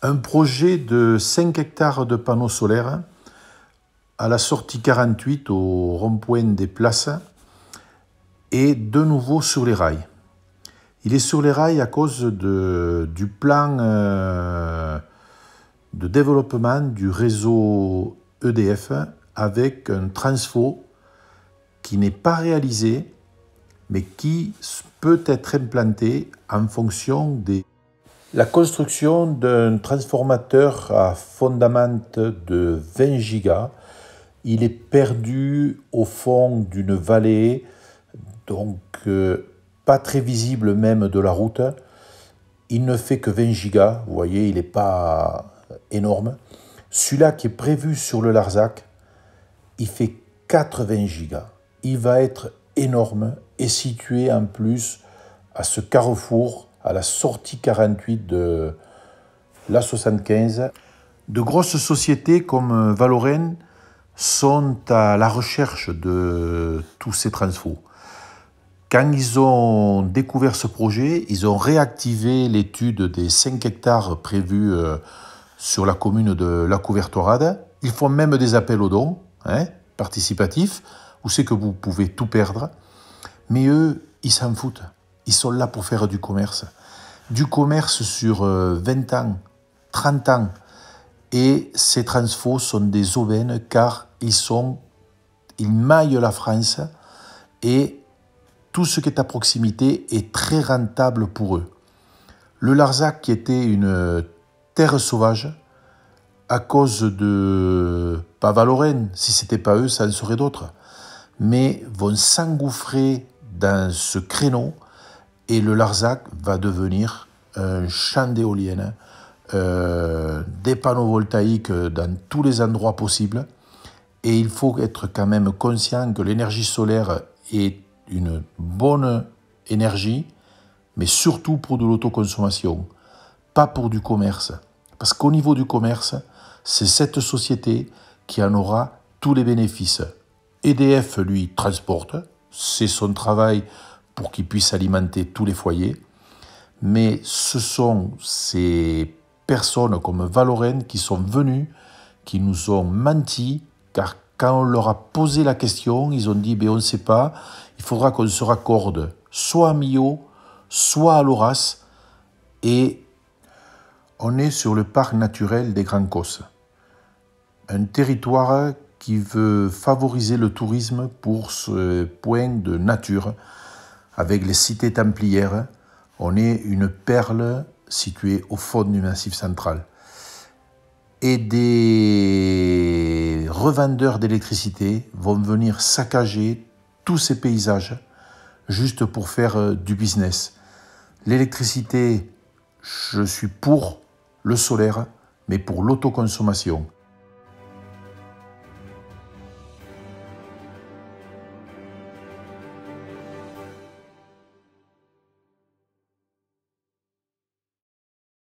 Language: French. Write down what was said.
Un projet de 5 hectares de panneaux solaires à la sortie 48 au rond-point des Places et de nouveau sur les rails. Il est sur les rails à cause du plan de développement du réseau EDF avec un transfo qui n'est pas réalisé mais qui peut être implanté en fonction des... La construction d'un transformateur à fondament de 20 gigas, il est perdu au fond d'une vallée, donc pas très visible même de la route. Il ne fait que 20 gigas, vous voyez, il n'est pas énorme. Celui-là qui est prévu sur le Larzac, il fait 80 gigas. Il va être énorme et situé en plus à ce carrefour, à la sortie 48 de l'A75. De grosses sociétés comme Valorem sont à la recherche de tous ces transfos. Quand ils ont découvert ce projet, ils ont réactivé l'étude des 5 hectares prévus sur la commune de La Couvertorade. Ils font même des appels aux dons participatifs, où c'est que vous pouvez tout perdre. Mais eux, ils s'en foutent. Ils sont là pour faire du commerce. Du commerce sur 20 ans, 30 ans. Et ces transfos sont des aubaines car ils maillent la France et tout ce qui est à proximité est très rentable pour eux. Le Larzac, qui était une terre sauvage, à cause de, pas Valorem, si ce n'était pas eux, ça en serait d'autres, mais vont s'engouffrer dans ce créneau et le Larzac va devenir un champ d'éoliennes, des panneaux voltaïques dans tous les endroits possibles. Et il faut être quand même conscient que l'énergie solaire est une bonne énergie, mais surtout pour de l'autoconsommation, pas pour du commerce. Parce qu'au niveau du commerce, c'est cette société qui en aura tous les bénéfices. EDF, lui, transporte, c'est son travail pour qu'il puisse alimenter tous les foyers, mais ce sont ces personnes comme Valorem qui sont venues, qui nous ont menti, car quand on leur a posé la question, ils ont dit on ne sait pas, il faudra qu'on se raccorde soit à Millau, soit à Loras, et on est sur le parc naturel des Grands Causses, un territoire qui veut favoriser le tourisme pour ce point de nature, avec les cités templières. On est une perle située au fond du Massif central. Et des revendeurs d'électricité vont venir saccager tous ces paysages juste pour faire du business. L'électricité, je suis pour le solaire, mais pour l'autoconsommation.